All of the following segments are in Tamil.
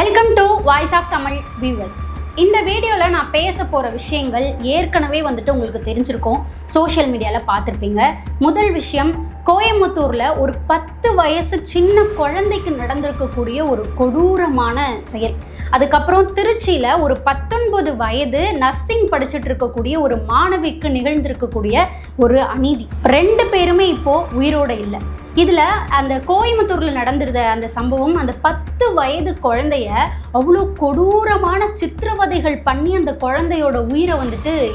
Welcome to voice of Tamil viewers. இந்த வீடியோவில் நான் பேச போகிற விஷயங்கள் ஏற்கனவே உங்களுக்கு தெரிஞ்சிருக்கும், சோஷியல் மீடியாவில் பார்த்துருப்பீங்க. முதல் விஷயம், கோயம்புத்தூரில் ஒரு 10 வயசு சின்ன குழந்தைக்கு நடந்திருக்கக்கூடிய ஒரு கொடூரமான செயல். அதுக்கப்புறம் திருச்சியில் ஒரு 19 வயது நர்சிங் படிச்சுட்டு இருக்கக்கூடிய ஒரு மாணவிக்கு நிகழ்ந்திருக்கக்கூடிய ஒரு அநீதி. 2 பேருமே இப்போது உயிரோடு இல்லை. இதில் அந்த கோயம்புத்தூரில் நடந்திருந்த அந்த சம்பவம், அந்த 10 வயது குழந்தைய அவ்வளோ கொடூரமான சித்திரவதைகள் பண்ணி அந்த குழந்தையோட உயிரை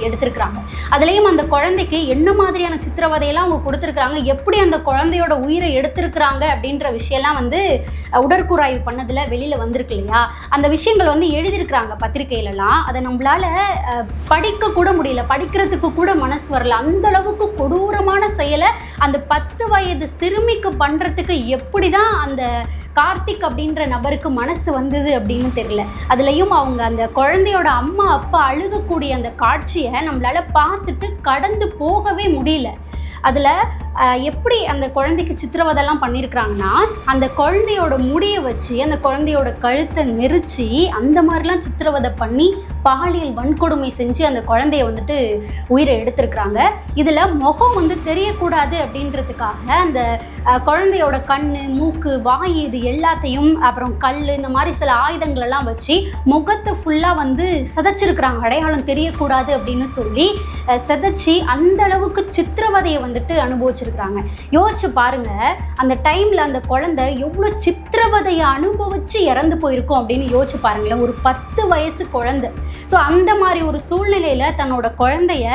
எடுத்திருக்கிறாங்க. அதுலேயும் அந்த குழந்தைக்கு என்ன மாதிரியான சித்திரவதையெல்லாம் அவங்க கொடுத்துருக்குறாங்க, எப்படி அந்த குழந்தையோட உயிரை எடுத்திருக்கிறாங்க அப்படின்ற விஷயம்லாம் உடற்கூறாய்வு பண்ணதில் வெளியில் வந்திருக்கு இல்லையா. அந்த விஷயங்கள் எழுதியிருக்கிறாங்க பத்திரிகையிலலாம். அதை நம்மளால் படிக்க கூட முடியல, படிக்கிறதுக்கு கூட மனசு வரல. அந்த அளவுக்கு கொடூரமான செயலை அந்த 10 வயது சிறுமிக்கு பண்ணுறதுக்கு எப்படி தான் அந்த கார்த்திக் அப்படின்ற நபருக்கு மனசு வந்தது அப்படின்னு தெரியல. அதுலேயும் அவங்க அந்த குழந்தையோட அம்மா அப்பா அழுகக்கூடிய அந்த காட்சியை நம்மளால் பார்த்துட்டு கடந்து போகவே முடியல. அதில் எப்படி அந்த குழந்தைக்கு சித்திரவதைலாம் பண்ணியிருக்கிறாங்கன்னா, அந்த குழந்தையோட முடியை வச்சு அந்த குழந்தையோட கழுத்தை நெரிச்சு அந்த மாதிரிலாம் சித்திரவதை பண்ணி பாலியல் வன்கொடுமை செஞ்சு அந்த குழந்தைய உயிரை எடுத்திருக்கிறாங்க. இதில் முகம் தெரியக்கூடாது அப்படின்றதுக்காக அந்த குழந்தையோட கண், மூக்கு, வாய் இது எல்லாத்தையும், அப்புறம் கல், இந்த மாதிரி சில ஆயுதங்களெல்லாம் வச்சு முகத்தை ஃபுல்லாக சிதைச்சிருக்கிறாங்க. அடையாளம் தெரியக்கூடாது அப்படின்னு சொல்லி சிதைச்சி அந்த அளவுக்கு சித்திரவதையை அனுபவிச்சிருக்கிறாங்க. யோசிச்சு பாருங்க, அந்த டைம்ல அந்த குழந்தை எவ்வளோ சித்திரவதையை அனுபவிச்சு இறந்து போயிருக்கும் அப்படின்னு யோசிச்சு பாருங்களேன். ஒரு 10 வயசு குழந்தை. ஸோ அந்த மாதிரி ஒரு சூழ்நிலையில தன்னோட குழந்தைய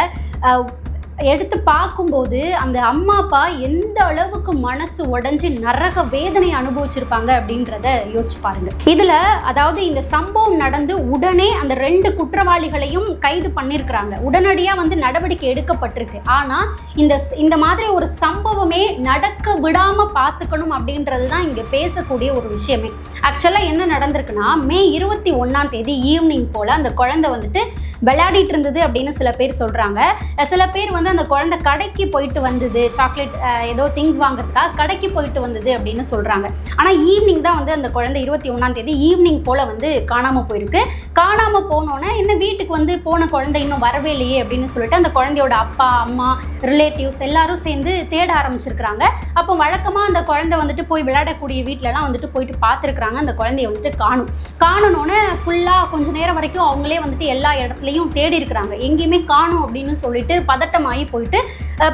எடுத்து பார்க்கும்போது அந்த அம்மா அப்பா எந்த அளவுக்கு மனசு உடைஞ்சு நரக வேதனை அனுபவிச்சிருப்பாங்க அப்படின்றத யோசிச்சு பாருங்க. இதுல அதாவது இந்த சம்பவம் நடந்து உடனே அந்த 2 குற்றவாளிகளையும் கைது பண்ணியிருக்கிறாங்க. உடனடியா நடவடிக்கை எடுக்கப்பட்டிருக்கு. ஆனா இந்த மாதிரி ஒரு சம்பவமே நடக்க விடாம பார்த்துக்கணும் அப்படின்றது தான் இங்க பேசக்கூடிய ஒரு விஷயமே. ஆக்சுவலா என்ன நடந்திருக்குன்னா, மே 21ஆம் தேதி ஈவினிங் போல அந்த குழந்தை விளையாடிட்டு இருந்தது அப்படின்னு சில பேர் சொல்றாங்க. சில பேர் அந்த குழந்தை கடைக்கு போயிட்டு வந்தது, சாக்லேட் ஏதோ திங்ஸ் வாங்குறதுக்காக கடைக்கு போயிட்டு வந்தது அப்படின்னு சொல்றாங்க. ஆனா ஈவினிங் தான் அந்த குழந்தை 21ஆம் தேதி ஈவினிங் போல காணாம போயிருக்கு. காணாம போனோன்னே என்ன வீட்டுக்கு போன குழந்தை இன்னும் வரவே இல்லையே அப்படின்னு சொல்லிட்டு அந்த குழந்தையோட அப்பா, அம்மா, ரிலேட்டிவ்ஸ் எல்லாரும் சேர்ந்து தேட ஆரம்பிச்சிருக்கிறாங்க. அப்போ வழக்கமா அந்த குழந்தை போய் விளையாடக்கூடிய வீட்டிலலாம் போயிட்டு பார்த்துருக்குறாங்க. அந்த குழந்தைய காணணுன்னு ஃபுல்லாக கொஞ்ச நேரம் வரைக்கும் அவங்களே எல்லா இடத்துலையும் தேடி இருக்கிறாங்க. எங்கேயுமே காணும் அப்படின்னு சொல்லிட்டு பதட்டமாகி போயிட்டு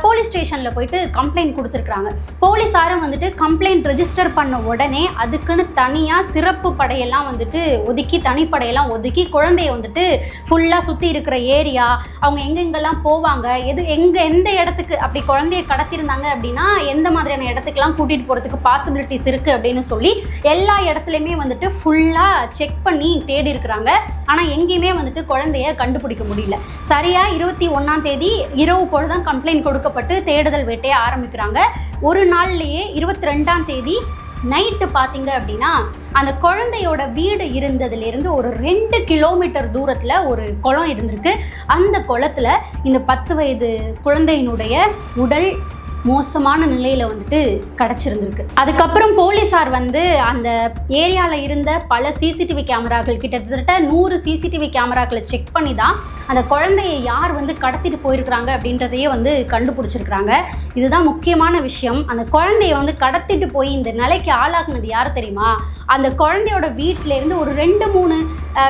போலீஸ் ஸ்டேஷனில் போயிட்டு கம்ப்ளைண்ட் கொடுத்துருக்குறாங்க. போலீஸாரும் கம்ப்ளைண்ட் ரெஜிஸ்டர் பண்ண உடனே அதுக்குன்னு தனியாக சிறப்பு படையெல்லாம் ஒதுக்கி, தனிப்படையெல்லாம் ஒதுக்கி குழந்தைய ஃபுல்லாக சுற்றி இருக்கிற ஏரியா, அவங்க எங்கெங்கெல்லாம் போவாங்க, எந்த இடத்துக்கு அப்படி குழந்தைய கடத்திருந்தாங்க அப்படின்னா எந்த மாதிரியான இடத்துக்கெல்லாம் கூட்டிகிட்டு போகிறதுக்கு பாசிபிலிட்டிஸ் இருக்குது அப்படின்னு சொல்லி எல்லா இடத்துலையுமே ஃபுல்லாக செக் பண்ணி தேடி இருக்கிறாங்க. ஆனால் எங்கேயுமே குழந்தைய கண்டுபிடிக்க முடியல. சரியாக 21ஆம் தேதி இரவு போல தான் கம்ப்ளைண்ட் கொடுக்கப்பட்டு தேடுதல் வேட்டையை ஆரம்பிக்கிறாங்க. ஒரு நாள்லேயே 22ஆம் தேதி நைட்டு பார்த்தீங்க அப்படின்னா அந்த குழந்தையோட வீடு இருந்ததுலேருந்து ஒரு 2 கிலோமீட்டர் தூரத்தில் ஒரு குளம் இருந்திருக்கு. அந்த குளத்தில் இந்த 10 வயது குழந்தையினுடைய உடல் மோசமான நிலையில் கிடச்சிருந்துருக்கு. அதுக்கப்புறம் போலீஸார் அந்த ஏரியாவில் இருந்த பல சிசிடிவி கேமராக்கள், கிட்டத்தட்ட 100 சிசிடிவி கேமராக்களை செக் பண்ணி தான் அந்த குழந்தையை யார் கடத்திட்டு போயிருக்கிறாங்க அப்படின்றதையே கண்டுபிடிச்சிருக்கிறாங்க. இதுதான் முக்கியமான விஷயம். அந்த குழந்தைய கடத்திட்டு போய் இந்த நிலைக்கு ஆளாக்குனது யார் தெரியுமா? அந்த குழந்தையோட வீட்டிலேருந்து ஒரு 2-3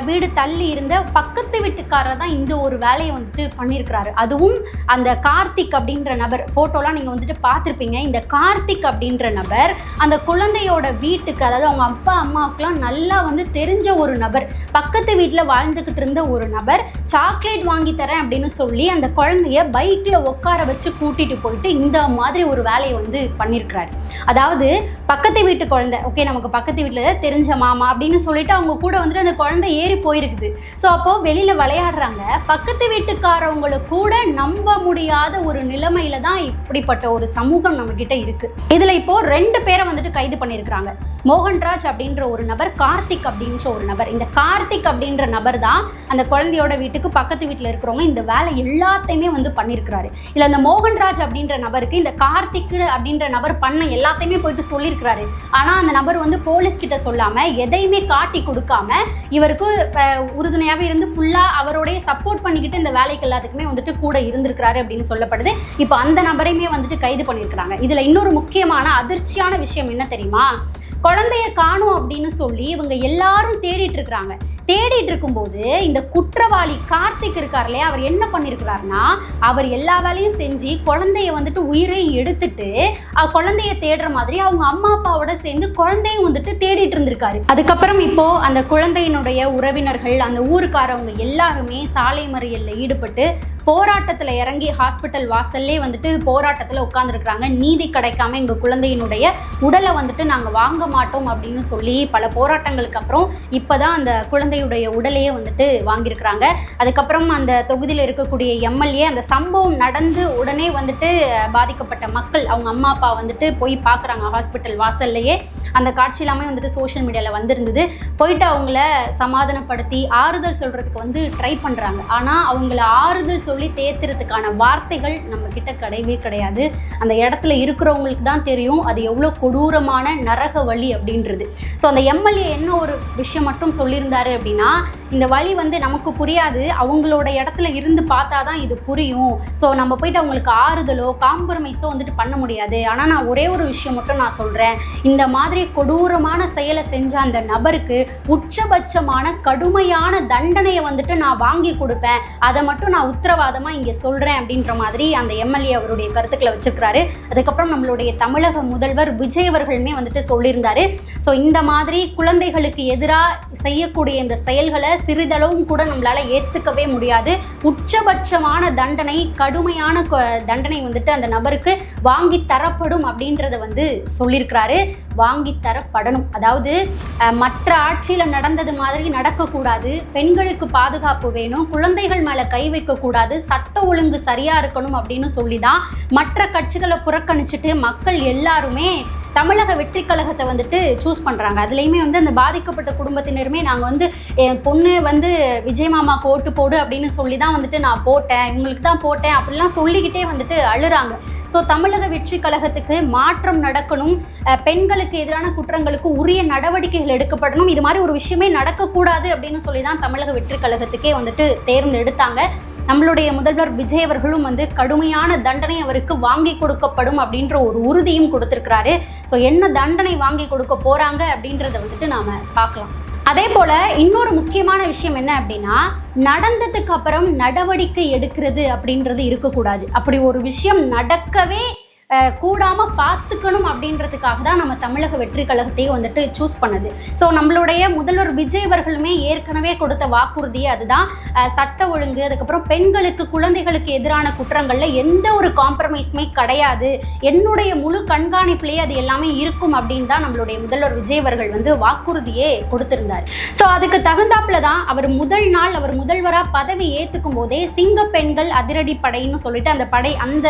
வீடு தள்ளி இருந்த பக்கத்து வீட்டுக்காரர் தான் இந்த ஒரு வேலையை பண்ணியிருக்கிறாரு. அதுவும் அந்த கார்த்திக் அப்படின்ற நபர், ஃபோட்டோலாம் நீங்கள் பார்த்துருப்பீங்க. இந்த கார்த்திக் அப்படின்ற நபர் அந்த குழந்தையோட வீட்டுக்கு, அதாவது அவங்க அப்பா அம்மாவுக்குலாம் நல்லா தெரிஞ்ச ஒரு நபர், பக்கத்து வீட்டில் வாழ்ந்துக்கிட்டு இருந்த ஒரு நபர், சாக்லேட் வாங்கி தரேன் அப்படின்னு சொல்லி அந்த குழந்தைய பைக்கில் உட்கார வச்சு கூட்டிகிட்டு போயிட்டு இந்த மாதிரி ஒரு வேலையை பண்ணியிருக்கிறாரு. அதாவது பக்கத்து வீட்டு குழந்தை, ஓகே நமக்கு பக்கத்து வீட்டில் தெரிஞ்ச மாமா அப்படின்னு சொல்லிட்டு அவங்க கூட அந்த குழந்தை ஏறி போயிருக்குது. ஸோ அப்போது வெளியில் வெளியில் விளையாடுறாங்க. பக்கத்து வீட்டுக்காரவங்களை கூட நம்ப முடியாத ஒரு நிலைமையில தான் இப்படிப்பட்ட ஒரு சமூகம் நம்மக்கிட்ட இருக்குது. இதில் இப்போது 2 பேரை வந்துட்டு கைது பண்ணியிருக்கிறாங்க. மோகன்ராஜ் அப்படின்ற ஒரு நபர், கார்த்திக் அப்படின்ற ஒரு நபர். இந்த கார்த்திக் அப்படின்ற நபர் தான் அந்த குழந்தையோட வீட்டுக்கு பக்கத்து வீட்டில் இருக்கிறவங்க இந்த வேலை எல்லாத்தையுமே வந்து பண்ணியிருக்கிறாரு. இல்லை அந்த மோகன்ராஜ் அப்படின்ற நபருக்கு இந்த கார்த்திக் அப்படின்ற நபர் பண்ண எல்லாத்தையுமே போயிட்டு சொல்லியிருக்கிறாரு. ஆனால் அந்த நபர் வந்து போலீஸ் கிட்ட சொல்லாமல் எதையுமே காட்டி கொடுக்காம இவருக்கு உறுதுணையாகவே இருந்து ஃபுல்லாக அவரோடைய சப்போர்ட் பண்ணிக்கிட்டு இந்த வேலைக்கு எல்லாத்துக்குமே வந்துட்டு கூட இருந்திருக்கிறாரு அப்படின்னு சொல்லப்படுது. இப்போ அந்த நபரையுமே வந்துட்டு கைது பண்ணியிருக்கிறாங்க. இதில் இன்னொரு முக்கியமான அதிர்ச்சியான விஷயம் என்ன தெரியுமா? குழந்தைய காணும் அப்படின்னு சொல்லி இவங்க எல்லாரும் தேடிட்டு இருக்கிறாங்க. தேடிட்டு இருக்கும்போது இந்த குற்றவாளி கார்த்திக் இருக்கார் இல்லையா, அவர் என்ன பண்ணியிருக்கிறாருன்னா, அவர் எல்லா வேலையும் செஞ்சு குழந்தைய வந்துட்டு உயிரை எடுத்துட்டு குழந்தைய தேடுற மாதிரி அவங்க அம்மா அப்பாவோட சேர்ந்து குழந்தையும் வந்துட்டு தேடிட்டு இருந்திருக்காரு. அதுக்கப்புறம் இப்போ அந்த குழந்தையினுடைய உறவினர்கள், அந்த ஊருக்காரவங்க எல்லாருமே சாலை மறியலில் ஈடுபட்டு போராட்டத்தில் இறங்கி ஹாஸ்பிட்டல் வாசல்லே வந்துட்டு போராட்டத்தில் உட்காந்துருக்குறாங்க. நீதி கிடைக்காம எங்கள் குழந்தையினுடைய உடலை வந்துட்டு நாங்கள் வாங்க மாட்டோம் அப்படின்னு சொல்லி பல போராட்டங்களுக்கு அப்புறம் இப்போ தான் அந்த குழந்தையுடைய உடலையே வந்துட்டு வாங்கியிருக்கிறாங்க. அதுக்கப்புறம் அந்த தொகுதியில் இருக்கக்கூடிய எம்எல்ஏ அந்த சம்பவம் நடந்து உடனே வந்துட்டு பாதிக்கப்பட்ட மக்கள் அவங்க அம்மா அப்பா வந்துட்டு போய் பார்க்குறாங்க ஹாஸ்பிட்டல் வாசல்லையே. அந்த காட்சி எல்லாமே வந்துட்டு சோஷியல் மீடியாவில் வந்திருந்தது. போயிட்டு அவங்கள சமாதானப்படுத்தி ஆறுதல் சொல்கிறதுக்கு வந்து ட்ரை பண்ணுறாங்க. ஆனால் அவங்கள ஆறுதல் சொல்லி தேத்துறதுக்கான வார்த்தைகள் நம்ம கிட்ட கிடையவே கிடையாது. அந்த இடத்துல இருக்கிறவங்களுக்கு தான் தெரியும் அது எவ்வளோ கொடூரமான நரக வலி அப்படின்றது. ஸோ அந்த எம்எல்ஏ என்ன ஒரு விஷயம் மட்டும் சொல்லியிருந்தாரு அப்படின்னா, இந்த வழி வந்து நமக்கு புரியாது, அவங்களோட இடத்துல இருந்து பார்த்தா தான் இது புரியும். ஸோ நம்ம போயிட்டு அவங்களுக்கு ஆறுதலோ காம்ப்ரமைஸோ வந்துட்டு பண்ண முடியாது. ஆனால் நான் ஒரே ஒரு விஷயம் மட்டும் நான் சொல்கிறேன், இந்த மாதிரி கொடூரமான செயலை செஞ்ச அந்த நபருக்கு உச்சபட்சமான கடுமையான தண்டனையை வந்துட்டு நான் வாங்கி கொடுப்பேன், அதை மட்டும் நான் உத்தரவாதமாக இங்கே சொல்கிறேன் அப்படின்ற மாதிரி அந்த எம்எல்ஏ அவருடைய கருத்துக்களை வச்சிருக்கிறாரு. அதுக்கப்புறம் நம்மளுடைய தமிழக முதல்வர் விஜய் அவர்களுமே வந்துட்டு சொல்லியிருந்தாரு. ஸோ இந்த மாதிரி குழந்தைகளுக்கு எதிராக செய்யக்கூடிய இந்த செயல்களை சிறிதளவும் கூட நம்மளால் ஏற்றுக்கவே முடியாது. உச்சபட்சமான தண்டனை, கடுமையான தண்டனை வந்துட்டு அந்த நபருக்கு வாங்கி தரப்படும் அப்படின்றத வந்து சொல்லியிருக்கிறாரு. வாங்கி தரப்படணும். அதாவது மற்ற ஆட்சியில் நடந்தது மாதிரி நடக்கக்கூடாது, பெண்களுக்கு பாதுகாப்பு வேணும், குழந்தைகள் மேலே கை வைக்கக்கூடாது, சட்ட ஒழுங்கு சரியாக இருக்கணும் அப்படின்னு சொல்லி தான் மற்ற கட்சிகளை புறக்கணிச்சுட்டு மக்கள் எல்லாருமே தமிழக வெற்றி கழகத்தை வந்துட்டு சூஸ் பண்ணுறாங்க. அதுலேயுமே வந்து அந்த பாதிக்கப்பட்ட குடும்பத்தினருமே நாங்கள் வந்து என் பொண்ணு வந்து விஜய் மாமாவுக்கு ஓட்டு போடு அப்படின்னு சொல்லி தான் வந்துட்டு நான் போட்டேன், இவங்களுக்கு தான் போட்டேன் அப்படிலாம் சொல்லிக்கிட்டே வந்துட்டு அழுறாங்க. ஸோ தமிழக வெற்றி கழகத்துக்கு மாற்றம் நடக்கணும், பெண்களுக்கு எதிரான குற்றங்களுக்கு உரிய நடவடிக்கைகள் எடுக்கப்படணும், இது மாதிரி ஒரு விஷயமே நடக்கக்கூடாது அப்படின்னு சொல்லி தான் தமிழக வெற்றி கழகத்துக்கே வந்துட்டு தேர்ந்தெடுத்தாங்க. நம்மளுடைய முதல்வர் விஜய் அவர்களும் வந்து கடுமையான தண்டனை அவருக்கு வாங்கி கொடுக்கப்படும் அப்படின்ற ஒரு உறுதியும் கொடுத்துருக்கிறாரு. ஸோ என்ன தண்டனை வாங்கி கொடுக்க போகிறாங்க அப்படின்றத வந்துட்டு நாம் பார்க்கலாம். அதே போல் இன்னொரு முக்கியமான விஷயம் என்ன அப்படின்னா, நடந்ததுக்கு அப்புறம் நடவடிக்கை எடுக்கிறது அப்படின்றது இருக்கக்கூடாது. அப்படி ஒரு விஷயம் நடக்கவே கூடாமல் பார்த்துக்கணும் அப்படின்றதுக்காக தான் நம்ம தமிழக வெற்றி கழகத்தையும் வந்துட்டு சூஸ் பண்ணது. ஸோ நம்மளுடைய முதல்வர் விஜய் அவர்களுமே ஏற்கனவே கொடுத்த வாக்குறுதியே அதுதான், சட்ட ஒழுங்கு, அதுக்கப்புறம் பெண்களுக்கு குழந்தைகளுக்கு எதிரான குற்றங்களில் எந்த ஒரு காம்ப்ரமைஸுமே கிடையாது, என்னுடைய முழு கண்காணிப்புலேயே அது எல்லாமே இருக்கும் அப்படின்னு தான் நம்மளுடைய முதல்வர் விஜய் அவர்கள் வந்து வாக்குறுதியே கொடுத்திருந்தார். ஸோ அதுக்கு தகுந்தாப்புல தான் அவர் முதல் நாள் அவர் முதல்வராக பதவி ஏற்றுக்கும் போதே சிங்க பெண்கள் அதிரடி படைன்னு சொல்லிட்டு அந்த படை அந்த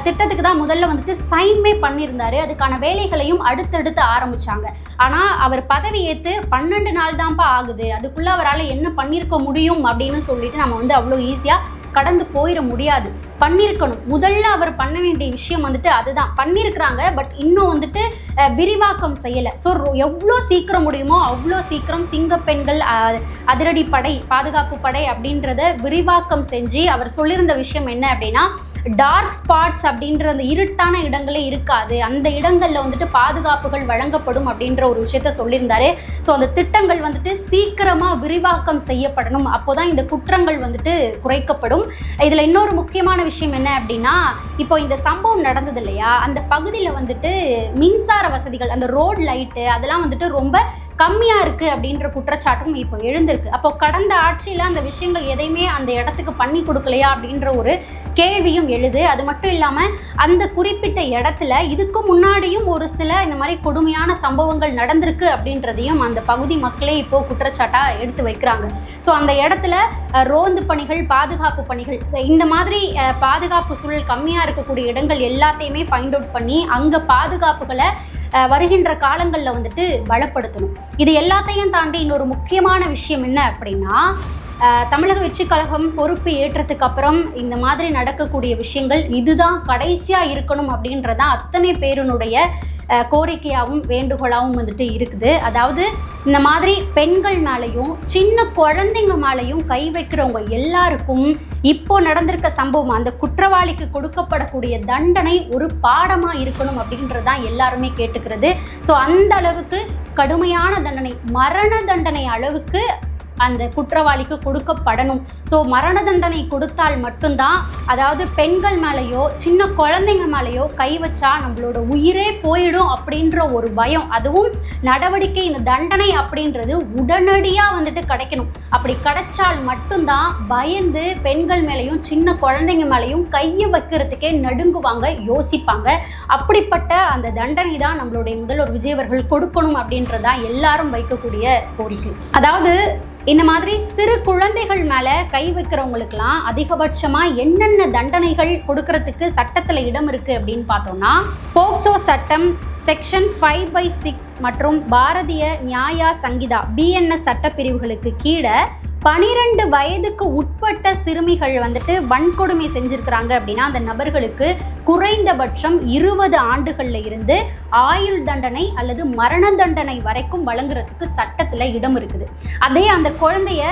திட்டத்துக்கு தான் முதல்ல வந்துட்டு சைன்மே பண்ணியிருந்தாரு. அதுக்கான வேலைகளையும் அடுத்தடுத்து ஆரம்பிச்சாங்க. ஆனால் அவர் பதவி ஏற்று 12 நாள் தான்ப்பா ஆகுது, அதுக்குள்ளே அவரால் என்ன பண்ணியிருக்க முடியும் அப்படின்னு சொல்லிட்டு நம்ம வந்து அவ்வளோ ஈஸியாக கடந்து போயிட முடியாது. பண்ணியிருக்கணும். முதல்ல அவர் பண்ண வேண்டிய விஷயம் வந்துட்டு அதுதான் பண்ணியிருக்கிறாங்க. பட் இன்னும் வந்துட்டு விரிவாக்கம் செய்யலை. ஸோ எவ்வளோ சீக்கிரம் முடியுமோ அவ்வளோ சீக்கிரம் சிங்க பெண்கள் அதிரடி படை, பாதுகாப்பு படை அப்படின்றத விரிவாக்கம் செஞ்சு அவர் சொல்லியிருந்த விஷயம் என்ன அப்படின்னா, டார்க் ஸ்பாட்ஸ் அப்படின்ற அந்த இருட்டான இடங்களே இருக்காது, அந்த இடங்களில் வந்துட்டு பாதுகாப்புகள் வழங்கப்படும் அப்படின்ற ஒரு விஷயத்த சொல்லியிருந்தாரு. ஸோ அந்த திட்டங்கள் வந்துட்டு சீக்கிரமாக விரிவாக்கம் செய்யப்படணும், அப்போ தான் இந்த குற்றங்கள் வந்துட்டு குறைக்கப்படும். இதில் இன்னொரு முக்கியமான விஷயம் என்ன அப்படின்னா, இப்போ இந்த சம்பவம் நடந்தது இல்லையா, அந்த பகுதியில் வந்துட்டு மின்சார வசதிகள், அந்த ரோட் லைட்டு அதெல்லாம் வந்துட்டு ரொம்ப கம்மியாக இருக்குது அப்படின்ற குற்றச்சாட்டும் இப்போ எழுந்திருக்கு. அப்போ கடந்த ஆட்சியில் அந்த விஷயங்கள் எதையுமே அந்த இடத்துக்கு பண்ணி கொடுக்கலையா அப்படின்ற ஒரு கேள்வியும் எழுது. அது மட்டும் இல்லாமல் அந்த குறிப்பிட்ட இடத்துல இதுக்கு முன்னாடியும் ஒரு சில இந்த மாதிரி கொடுமையான சம்பவங்கள் நடந்திருக்கு அப்படின்றதையும் அந்த பகுதி மக்களே இப்போ குற்றச்சாட்டாக எடுத்து வைக்கிறாங்க. ஸோ அந்த இடத்துல ரோந்து பணிகள், பாதுகாப்பு பணிகள், இந்த மாதிரி பாதுகாப்பு சூழல் கம்மியாக இருக்கக்கூடிய இடங்கள் எல்லாத்தையுமே ஃபைண்ட் அவுட் பண்ணி அங்கே பாதுகாப்புகளை வருகின்ற காலங்களில் வந்துட்டு பலப்படுத்தணும். இது எல்லாத்தையும் தாண்டி இன்னொரு முக்கியமான விஷயம் என்ன அப்படின்னா, தமிழக வெற்றி கழகம் பொறுப்பு ஏற்றதுக்கு அப்புறம் இந்த மாதிரி நடக்கக்கூடிய விஷயங்கள் இதுதான் கடைசியாக இருக்கணும் அப்படின்றதான் அத்தனை பேருனுடைய கோரிக்கையாகவும் வேண்டுகோளாகவும் வந்துட்டு இருக்குது. அதாவது இந்த மாதிரி பெண்கள் மேலேயும் சின்ன குழந்தைங்க மேலேயும் கை வைக்கிறவங்க எல்லாருக்கும் இப்போ நடந்திருக்க சம்பவம், அந்த குற்றவாளிக்கு கொடுக்கப்படக்கூடிய தண்டனை ஒரு பாடமாக இருக்கணும் அப்படின்றதான் எல்லாருமே கேட்டுக்கிறது. ஸோ அந்த அளவுக்கு கடுமையான தண்டனை, மரண தண்டனை அளவுக்கு அந்த குற்றவாளிக்கு கொடுக்கப்படணும். ஸோ மரண தண்டனை கொடுத்தால் மட்டும்தான், அதாவது பெண்கள் மேலேயோ சின்ன குழந்தைங்க மேலேயோ கை வச்சா நம்மளோட உயிரே போயிடும் அப்படின்ற ஒரு பயம், அதுவும் நடவடிக்கை, இந்த தண்டனை அப்படின்றது உடனடியாக வந்துட்டு கிடைக்கணும். அப்படி கிடைச்சால் மட்டும்தான் பயந்து பெண்கள் மேலேயும் சின்ன குழந்தைங்க மேலேயும் கையை வைக்கிறதுக்கே நடுங்குவாங்க, யோசிப்பாங்க. அப்படிப்பட்ட அந்த தண்டனை தான் நம்மளுடைய முதல்வர் விஜய் அவர்கள் கொடுக்கணும் அப்படின்றதான் எல்லாரும் வைக்கக்கூடிய கோரிக்கை. அதாவது இந்த மாதிரி சிறு குழந்தைகள் மேலே கை வைக்கிறவங்களுக்கெல்லாம் அதிகபட்சமாக என்னென்ன தண்டனைகள் கொடுக்கறதுக்கு சட்டத்தில் இடம் இருக்குது அப்படின்னு பார்த்தோம்னா, போக்சோ சட்டம் செக்ஷன் 5/6 மற்றும் பாரதிய நியாயா சங்கிதா BNS சட்டப்பிரிவுகளுக்கு கீழே 12 வயதுக்கு உட்பட்ட சிறுமிகள் வந்துட்டு வன்கொடுமை செஞ்சுருக்கிறாங்க அப்படின்னா அந்த நபர்களுக்கு குறைந்தபட்சம் 20 ஆண்டுகளில் இருந்து ஆயுள் தண்டனை அல்லது மரண தண்டனை வரைக்கும் வழங்குறதுக்கு சட்டத்தில் இடம் இருக்குது. அதே அந்த குழந்தைய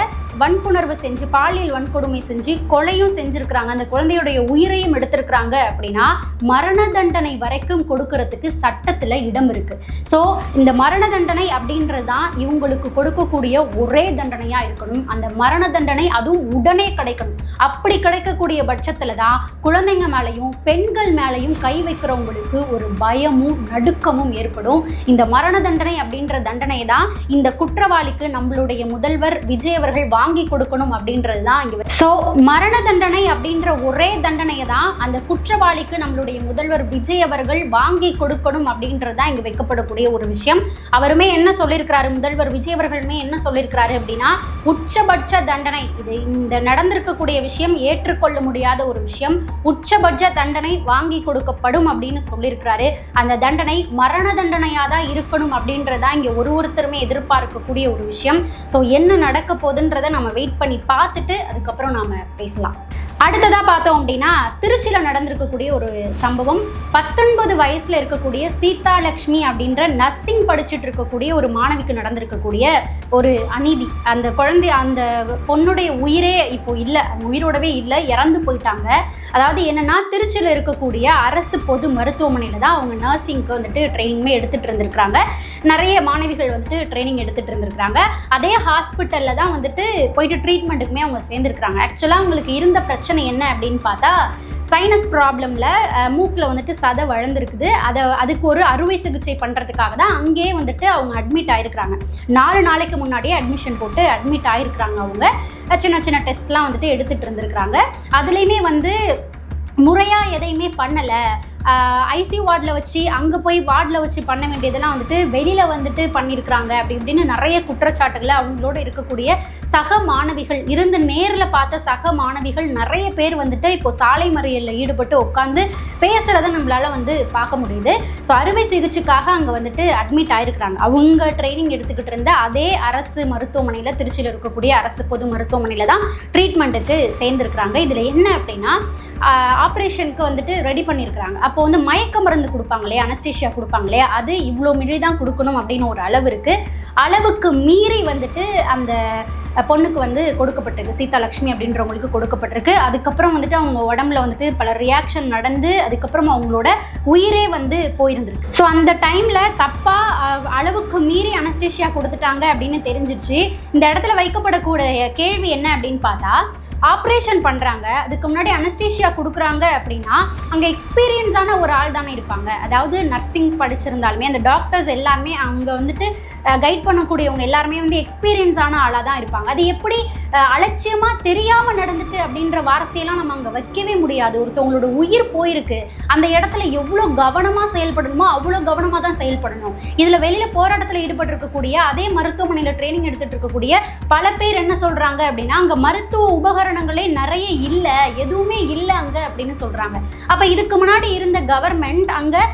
வன்புணர்வு செஞ்சு, பாலியல் வன்கொடுமை செஞ்சு கொலையும் செஞ்சுருக்கிறாங்க, அந்த குழந்தையுடைய உயிரையும் எடுத்திருக்கிறாங்க அப்படின்னா மரண தண்டனை வரைக்கும் கொடுக்கறதுக்கு சட்டத்தில் இடம் இருக்குது. ஸோ இந்த மரண தண்டனை அப்படின்றது தான் இவங்களுக்கு கொடுக்கக்கூடிய ஒரே தண்டனையாக இருக்கணும். அந்த மரண தண்டனை அதுவும் உடனே கிடைக்கணும். அப்படி கிடைக்கக்கூடிய பட்சத்தில் தான் குழந்தைங்க மேலேயும் பெண்கள் மேலேயும் கை வைக்கிறவங்களுக்கு ஒரு பயமும் நடுக்கமும் ஏற்படும். இந்த மரண தண்டனை அப்படின்ற தண்டனை தான் இந்த குற்றவாளிக்கு நம்மளுடைய முதல்வர் விஜய் அவர்கள் வாங்கி கொடுக்கணும் அப்படின்றது தான் இங்கே. ஸோ மரண தண்டனை அப்படின்ற ஒரே தண்டனையை தான் அந்த குற்றவாளிக்கு நம்மளுடைய முதல்வர் விஜய் அவர்கள் வாங்கி கொடுக்கணும் அப்படின்றது தான் இங்கே வைக்கப்படக்கூடிய ஒரு விஷயம். அவருமே என்ன சொல்லியிருக்கிறாரு, முதல்வர் விஜய் அவர்களுமே என்ன சொல்லியிருக்கிறாரு அப்படின்னா, உச்சபட்ச தண்டனை, இது இந்த நடந்திருக்கக்கூடிய விஷயம் ஏற்றுக்கொள்ள முடியாத ஒரு விஷயம், உச்சபட்ச தண்டனை வாங்கி கொடுக்கப்படும் அப்படின்னு சொல்லியிருக்கிறாரு. அந்த தண்டனை மரண தண்டனையாக தான் இருக்கணும் அப்படின்றதா இங்கே ஒருத்தருமே எதிர்பார்க்கக்கூடிய ஒரு விஷயம். ஸோ என்ன நடக்க போகுதுன்றதை நம்ம வெயிட் பண்ணி பார்த்துட்டு அதுக்கப்புறம் நாம் பேசலாம். அடுத்ததாக பார்த்தோம் அப்படின்னா, திருச்சியில் நடந்திருக்கக்கூடிய ஒரு சம்பவம். 19 வயசில் இருக்கக்கூடிய சீதா லக்ஷ்மி அப்படின்ற நர்சிங் படிச்சுட்டு இருக்கக்கூடிய ஒரு மாணவிக்கு நடந்திருக்கக்கூடிய ஒரு அநீதி. அந்த குழந்தை, அந்த பொண்ணுடைய உயிரே இப்போ இல்லை, உயிரோடவே இல்லை, இறந்து போயிட்டாங்க. அதாவது என்னென்னா, திருச்சியில் இருக்கக்கூடிய அரசு பொது மருத்துவமனையில் தான் அவங்க நர்சிங்க்கு வந்துட்டு ட்ரைனிங்குமே எடுத்துகிட்டு இருந்திருக்கிறாங்க. நிறைய மாணவிகள் வந்துட்டு ட்ரைனிங் எடுத்துகிட்டு இருந்திருக்கிறாங்க. அதே ஹாஸ்பிட்டலில் தான் வந்துட்டு போயிட்டு ட்ரீட்மெண்ட்டுக்குமே அவங்க சேர்ந்துருக்குறாங்க. ஆக்சுவலாக அவங்களுக்கு இருந்த பிரச்சனை என்ன அப்படின்னு பார்த்தா, சைனஸ் ப்ராப்ளமில் மூக்கில் வந்துட்டு சதை வளர்ந்துருக்குது. அதுக்கு ஒரு அறுவை சிகிச்சை பண்ணுறதுக்காக தான் அங்கேயே வந்துட்டு அவங்க அட்மிட் ஆகிருக்கிறாங்க. 4 நாளைக்கு முன்னாடியே அட்மிஷன் போட்டு அட்மிட் ஆகிருக்கிறாங்க. அவங்க சின்ன சின்ன டெஸ்ட்லாம் வந்துட்டு எடுத்துகிட்டு இருந்திருக்கிறாங்க. அதுலேயுமே வந்து முறையாக எதையுமே பண்ணலை. ஐசியூ வார்டில் வச்சு, அங்கே போய் வார்டில் வச்சு பண்ண வேண்டியதெல்லாம் வந்துட்டு வெளியில் வந்துட்டு பண்ணியிருக்கிறாங்க. அப்படி இப்படின்னு நிறைய குற்றச்சாட்டுகளை அவங்களோட இருக்கக்கூடிய சக மாணவிகள், இருந்து நேரில் பார்த்த சக மாணவிகள் நிறைய பேர் வந்துட்டு இப்போ சாலை மறியலில் ஈடுபட்டு உட்காந்து பேசுகிறத நம்மளால் வந்து பார்க்க முடியுது. ஸோ அறுவை சிகிச்சைக்காக அங்கே வந்துட்டு அட்மிட் ஆகிருக்கிறாங்க. அவங்க ட்ரைனிங் எடுத்துக்கிட்டு இருந்த அதே அரசு மருத்துவமனையில், திருச்சியில் இருக்கக்கூடிய அரசு பொது மருத்துவமனையில் தான் ட்ரீட்மெண்ட்டுக்கு சேர்ந்துருக்குறாங்க. இதில் என்ன அப்படின்னா, ஆப்ரேஷனுக்கு வந்துட்டு ரெடி பண்ணியிருக்கிறாங்க. அப்போ வந்து மயக்க மருந்து கொடுப்பாங்க இல்லையா, அனஸ்டேஷியா கொடுப்பாங்க இல்லையா, அது இவ்வளோ மில்லி தான் கொடுக்கணும் அப்படின்னு ஒரு அளவு இருக்குது. அளவுக்கு மீறி வந்துட்டு அந்த பொண்ணுக்கு வந்து கொடுக்கப்பட்டிருக்கு, சீதா லக்ஷ்மி அப்படின்றவங்களுக்கு கொடுக்கப்பட்டிருக்கு. அதுக்கப்புறம் வந்துட்டு அவங்க உடம்புல வந்துட்டு பல ரியாக்ஷன் நடந்து அதுக்கப்புறம் அவங்களோட உயிரே வந்து போயிருந்துருக்கு. ஸோ அந்த டைமில் தப்பாக அளவுக்கு மீறி அனஸ்டேஷியா கொடுத்துட்டாங்க அப்படின்னு தெரிஞ்சிருச்சு. இந்த இடத்துல வைக்கப்படக்கூடிய கேள்வி என்ன அப்படின்னு பார்த்தா, ஆப்ரேஷன் பண்ணுறாங்க, அதுக்கு முன்னாடி அனஸ்டீஷியா கொடுக்குறாங்க அப்படின்னா அங்கே எக்ஸ்பீரியன்ஸான ஒரு ஆள் தானே இருப்பாங்க. அதாவது நர்சிங் படிச்சிருந்தாலுமே அந்த டாக்டர்ஸ் எல்லாருமே அங்கே வந்துட்டு கைட் பண்ணக்கூடியவங்க எல்லாருமே வந்து எக்ஸ்பீரியன்ஸான ஆளாக தான் இருப்பாங்க. அது எப்படி அலட்சியமாக தெரியாமல் நடந்துட்டு அப்படின்ற வார்த்தையெல்லாம் நம்ம அங்கே வைக்கவே முடியாது. ஒருத்தவங்களோட உயிர் போயிருக்கு, அந்த இடத்துல எவ்வளோ கவனமாக செயல்படணுமோ அவ்வளோ கவனமாக தான் செயல்படணும். இதில் வெளியில் போராட்டத்தில் ஈடுபட்டிருக்கக்கூடிய அதே மருத்துவமனையில் ட்ரைனிங் எடுத்துகிட்டு இருக்கக்கூடிய பல பேர் என்ன சொல்கிறாங்க அப்படின்னா அங்கே மருத்துவ உபகரணங்களே நிறைய இல்லை, எதுவுமே இல்லை அங்கே அப்படின்னு சொல்கிறாங்க. அப்போ இதுக்கு முன்னாடி இருந்த கவர்மெண்ட் அங்கே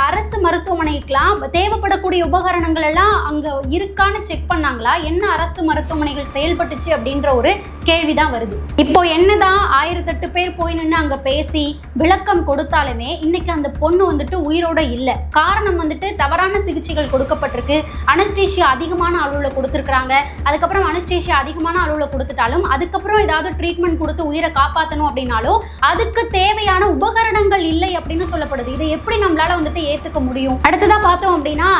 அரசு மருத்துவமனைக்கெலாம் தேவைப்படக்கூடிய உபகரணங்கள் எல்லாம் அங்கே இருக்கான்னு செக் பண்ணாங்களா? என்ன அரசு மருத்துவமனைகள் செயல்பட்டுச்சு அப்படின்ற ஒரு கேள்விதான் வருது. இப்போ என்னதான் 1008 பேர் போய் நின்று அங்க பேசி விளக்கம் கொடுத்தாலுமே இன்னைக்கு அந்த பொண்ணு வந்துட்டு உயிரோட இல்லை. காரணம் வந்துட்டு தவறான சிகிச்சைகள் கொடுக்கப்பட்டிருக்கு, அனஸ்டீஷியா அதிகமான அளவில் கொடுத்துருக்காங்க. அதுக்கப்புறம் அனஸ்டீஷியா அதிகமான அளவில் கொடுத்துட்டாலும் அதுக்கப்புறம் ஏதாவது ட்ரீட்மெண்ட் கொடுத்து உயிரை காப்பாற்றணும் அப்படின்னாலும் அதுக்கு தேவையான உபகரணங்கள் இல்லை அப்படின்னு சொல்லப்படுது. இதை எப்படி நம்மளால வந்துட்டு ஏற்றுக்க முடியும்? அடுத்ததா பார்த்தோம் அப்படின்னா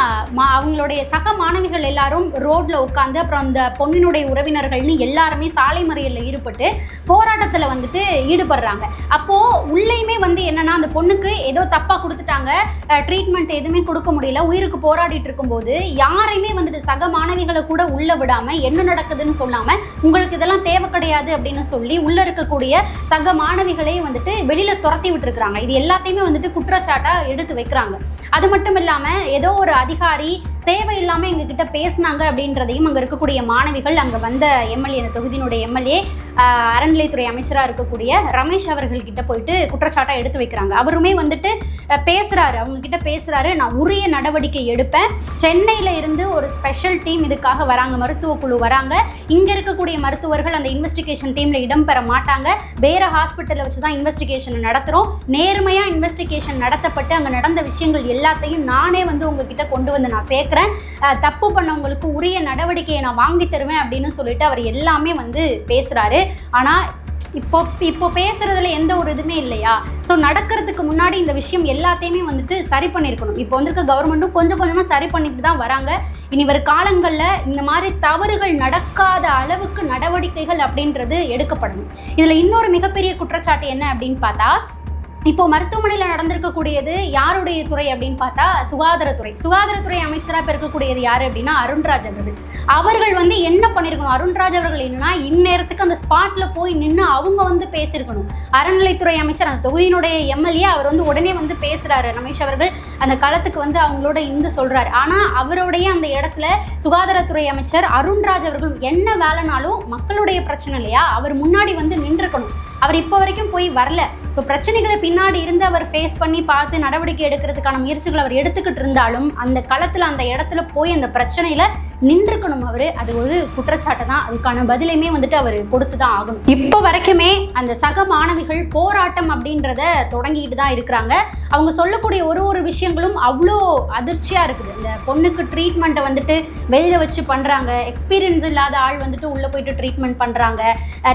அவங்களுடைய சக மாணவிகள் எல்லாரும் ரோட்ல உட்காந்து அப்புறம் அந்த பொண்ணினுடைய உறவினர்கள்னு எல்லாருமே சாலை மறியலில் ஈடுபட்டு போராட்டத்தில் வந்துட்டு ஈடுபடுறாங்க. அப்போ உள்ளேயுமே வந்து என்னன்னா அந்த பொண்ணுக்கு ஏதோ தப்பா கொடுத்துட்டாங்க, ட்ரீட்மெண்ட் எதுவுமே கொடுக்க முடியல, உயிருக்கு போராடிட்டு இருக்கும்போது யாரையுமே வந்துட்டு சக மாணவிகளை கூட உள்ள விடாம என்ன நடக்குதுன்னு சொல்லாம உங்களுக்கு இதெல்லாம் தேவை கிடையாது அப்படின்னு சொல்லி உள்ள இருக்கக்கூடிய சக மாணவிகளே வந்துட்டு வெளியில துரத்தி விட்டுருக்காங்க. இது எல்லாத்தையுமே வந்துட்டு குற்றச்சாட்டா எடுத்து வைக்கிறாங்க. அது மட்டும் இல்லாம ஏதோ ஒரு அதிகாரி தேவையில்லாமல் எங்ககிட்ட பேசினாங்க அப்படின்றதையும் அங்கே இருக்கக்கூடிய மாணவிகள், அங்கே வந்த எம்எல்ஏ, அந்த தொகுதியினுடைய எம்எல்ஏ அறநிலைத்துறை அமைச்சராக இருக்கக்கூடிய ரமேஷ் அவர்கள்கிட்ட போயிட்டு குற்றச்சாட்டாக எடுத்து வைக்கிறாங்க. அவருமே வந்துட்டு பேசுகிறாரு, அவங்கக்கிட்ட பேசுகிறாரு, நான் உரிய நடவடிக்கை எடுப்பேன், சென்னையில் இருந்து ஒரு ஸ்பெஷல் டீம் இதுக்காக வராங்க, மருத்துவ குழு வராங்க, இங்கே இருக்கக்கூடிய மருத்துவர்கள் அந்த இன்வெஸ்டிகேஷன் டீமில் இடம்பெற மாட்டாங்க, வேறு ஹாஸ்பிட்டலில் வச்சு தான் இன்வெஸ்டிகேஷன் நடத்துகிறோம், நேர்மையாக இன்வெஸ்டிகேஷன் நடத்தப்பட்டு அங்கே நடந்த விஷயங்கள் எல்லாத்தையும் நானே வந்து உங்ககிட்ட கொண்டு வந்து நான் சேர்க்குறேன், தப்பு பண்ணவங்களுக்கு உரிய நடவடிக்கையை நான் வாங்கி தருவேன் அப்படின்னு சொல்லிட்டு அவர் எல்லாமே வந்து பேசுறாரு. ஆனா இப்போ பேசுறதுல எந்த ஒரு இதுவுமே இல்லையா? ஸோ நடக்கிறதுக்கு முன்னாடி இந்த விஷயம் எல்லாத்தையுமே வந்துட்டு சரி பண்ணியிருக்கணும். இப்போ வந்திருக்க கவர்மெண்ட்டும் கொஞ்சம் கொஞ்சமாக சரி பண்ணிட்டு தான் வராங்க. இனி வரும் காலங்களில் இந்த மாதிரி தவறுகள் நடக்காத அளவுக்கு நடவடிக்கைகள் அப்படின்றது எடுக்கப்படணும். இதில் இன்னொரு மிகப்பெரிய குற்றச்சாட்டு என்ன அப்படின்னு பார்த்தா, இப்போ மருத்துவமனையில் நடந்திருக்கக்கூடியது யாருடைய துறை அப்படின்னு பார்த்தா சுகாதாரத்துறை அமைச்சராக இருக்கக்கூடியது யாரு அப்படின்னா அருண்ராஜ் அவர்கள் வந்து என்ன பண்ணியிருக்கணும்? அருண்ராஜ் அவர்கள் என்னன்னா இந்நேரத்துக்கு அந்த ஸ்பாட்ல போய் நின்று அவங்க வந்து பேசியிருக்கணும். அறநிலைத்துறை அமைச்சர் அந்த தொகுதியினுடைய எம்எல்ஏ அவர் வந்து உடனே வந்து பேசுறாரு, ரமேஷ் அவர்கள் அந்த களத்துக்கு வந்து அவங்களோட சொல்றாரு. ஆனா அவருடைய அந்த இடத்துல சுகாதாரத்துறை அமைச்சர் அருண்ராஜ் அவர்கள் என்ன வேலைனாலும் மக்களுடைய பிரச்சனை இல்லையா, அவர் முன்னாடி வந்து நின்றுக்கணும். அவர் இப்போ வரைக்கும் போய் வரல. ஸோ பிரச்சனைகளை பின்னாடி இருந்து அவர் ஃபேஸ் பண்ணி பார்த்து நடவடிக்கை எடுக்கிறதுக்கான முயற்சிகள் அவர் எடுத்துக்கிட்டு இருந்தாலும் அந்த களத்தில் அந்த இடத்துல போய் அந்த பிரச்சனையில் நின்றுக்கணும் அவர். அது ஒரு குற்றச்சாட்டு தான், அதுக்கான பதிலையுமே வந்துட்டு அவர் கொடுத்து தான் ஆகணும். இப்போ வரைக்குமே அந்த சக மாணவிகள் போராட்டம் அப்படின்றத தொடங்கிட்டு தான் இருக்கிறாங்க. அவங்க சொல்லக்கூடிய ஒரு விஷயங்களும் அவ்வளோ அதிர்ச்சியாக இருக்குது. இந்த பொண்ணுக்கு ட்ரீட்மெண்ட்டை வந்துட்டு வெளியில் வச்சு பண்ணுறாங்க, எக்ஸ்பீரியன்ஸ் இல்லாத ஆள் வந்துட்டு உள்ளே போயிட்டு ட்ரீட்மெண்ட் பண்ணுறாங்க,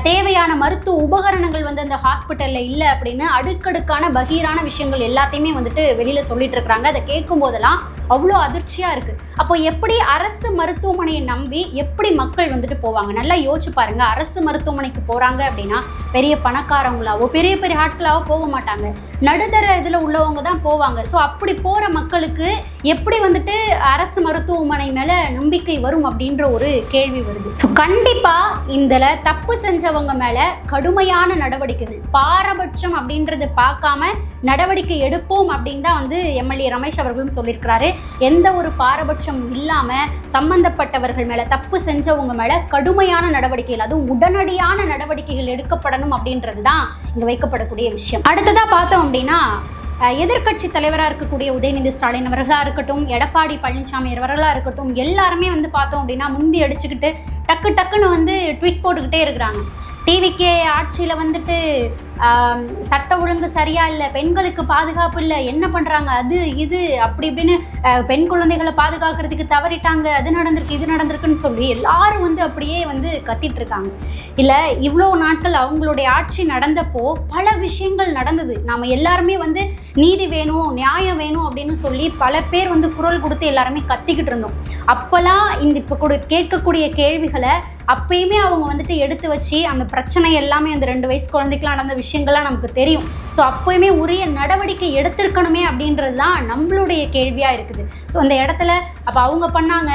தேவையான மருத்துவ உபகரணங்கள் வந்து அந்த ஹாஸ்பிட்டலில் இல்லை அப்படின்னு அடுக்கடுக்கான பகீரான விஷயங்கள் எல்லாத்தையுமே வந்துட்டு வெளியில் சொல்லிட்டு இருக்கிறாங்க. அதை கேட்கும் போதெல்லாம் அவ்வளோ அதிர்ச்சியாக இருக்குது. அப்போ எப்படி அரசு மருத்துவமனையை நம்பி எப்படி மக்கள் வந்துட்டு போவாங்க? நல்லா யோசிச்சு பாருங்க. அரசு மருத்துவமனைக்கு போகிறாங்க அப்படின்னா பெரிய பணக்காரங்களாவோ பெரிய பெரிய ஆட்களாவோ போக மாட்டாங்க, நடுத்தர இதில் உள்ளவங்க தான் போவாங்க. ஸோ அப்படி போகிற மக்களுக்கு எப்படி வந்துட்டு அரசு மருத்துவமனை மேலே நம்பிக்கை வரும் அப்படின்ற ஒரு கேள்வி வருது. ஸோ கண்டிப்பாக இதில் தப்பு செஞ்சவங்க மேலே கடுமையான நடவடிக்கைகள், பாரபட்சம் அப்படின்றது பார்க்காம நடவடிக்கை எடுப்போம் அப்படின்னு தான் வந்து எம்எல்ஏ ரமேஷ் அவர்களும் சொல்லியிருக்கிறாரு. எந்த ஒரு பாரபட்சம் இல்லாமல் சம்பந்தப்பட்டவர்கள் மேலே, தப்பு செஞ்சவங்க மேலே கடுமையான நடவடிக்கைகள், அதுவும் உடனடியான நடவடிக்கைகள் எடுக்கப்படணும் அப்படின்றது தான் இங்கே வைக்கப்படக்கூடிய விஷயம். அடுத்ததாக பார்த்தோம் அப்படின்னா எதிர்கட்சி தலைவராக இருக்கக்கூடிய உதயநிதி ஸ்டாலின் அவர்களாக இருக்கட்டும், எடப்பாடி பழனிசாமி அவர்களாக இருக்கட்டும், எல்லாருமே வந்து பார்த்தோம் அப்படின்னா முந்தி அடிச்சுக்கிட்டு டக்குன்னு வந்து ட்வீட் போட்டுக்கிட்டே இருக்கிறாங்க. டிவிகே ஆட்சியில் வந்துட்டு சட்ட ஒழுங்கு சரியா இல்லை, பெண்களுக்கு பாதுகாப்பு இல்லை, என்ன பண்ணுறாங்க, அது இது அப்படி இப்படின்னு பெண் குழந்தைகளை பாதுகாக்கிறதுக்கு தவறிட்டாங்க, அது நடந்திருக்கு இது நடந்திருக்குன்னு சொல்லி எல்லாரும் வந்து அப்படியே வந்து கத்திட்டு இருக்காங்க. இல்லை, இவ்வளோ நாட்கள் அவங்களுடைய ஆட்சி நடந்தப்போ பல விஷயங்கள் நடந்தது. நாம் எல்லாருமே வந்து நீதி வேணும், நியாயம் வேணும் அப்படின்னு சொல்லி பல பேர் வந்து குரல் கொடுத்து எல்லாருமே கத்திக்கிட்டு இருந்தோம். அப்போல்லாம் இந்த இப்போ கேட்கக்கூடிய கேள்விகளை அப்பயுமே அவங்க வந்துட்டு எடுத்து வச்சு அந்த பிரச்சனை எல்லாமே அந்த 2 வயசு குழந்தைக்கெலாம் நடந்த விஷயங்கள்லாம் நமக்கு தெரியும். ஸோ அப்போயுமே உரிய நடவடிக்கை எடுத்திருக்கணுமே அப்படின்றது தான் நம்மளுடைய கேள்வியாக இருக்குது. ஸோ அந்த இடத்துல அப்போ அவங்க பண்ணாங்க,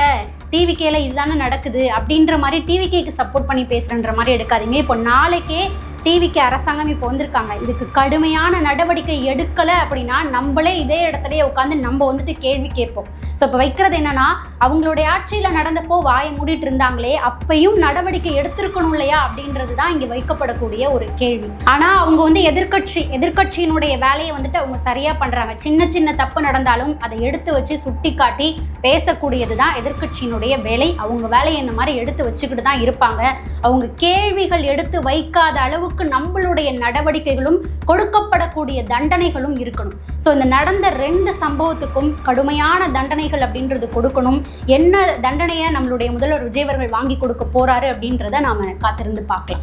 டிவிகேல இதுதானே நடக்குது அப்படின்ற மாதிரி டிவிகேக்கு சப்போர்ட் பண்ணி பேசுகிறன்ற மாதிரி எடுக்காதீங்க. இப்போ நாளைக்கே டிவிக்கு அரசாங்கம் இப்போ வந்திருக்காங்க, இதுக்கு கடுமையான நடவடிக்கை எடுக்கலை அப்படின்னா நம்மளே இதே இடத்துலையே உட்காந்து நம்ம வந்துட்டு கேள்வி கேட்போம். ஸோ இப்போ வைக்கிறது என்னன்னா, அவங்களுடைய ஆட்சியில் நடந்தப்போ வாயை மூடிட்டு இருந்தாங்களே, அப்பையும் நடவடிக்கை எடுத்திருக்கணும் இல்லையா அப்படின்றது தான் இங்கே வைக்கப்படக்கூடிய ஒரு கேள்வி. ஆனால் அவங்க வந்து எதிர்கட்சியினுடைய வேலையை வந்துட்டு அவங்க சரியாக பண்ணுறாங்க. சின்ன சின்ன தப்பு நடந்தாலும் அதை எடுத்து வச்சு சுட்டி காட்டி பேசக்கூடியது தான் எதிர்கட்சியினுடைய வேலை. அவங்க வேலையை இந்த மாதிரி எடுத்து வச்சுக்கிட்டு தான் இருப்பாங்க. அவங்க கேள்விகள் எடுத்து வைக்காத அளவுக்கு நம்மளுடைய நடவடிக்கைகளும் கொடுக்கப்படக்கூடிய தண்டனைகளும் இருக்கணும். ஸோ இந்த நடந்த 2 சம்பவத்துக்கும் கடுமையான தண்டனைகள் அப்படின்றது கொடுக்கணும். என்ன தண்டனையை நம்மளுடைய முதல்வர் விஜய் அவர்கள் வாங்கி கொடுக்க போறாரு அப்படின்றத நாம காத்திருந்து பார்க்கலாம்.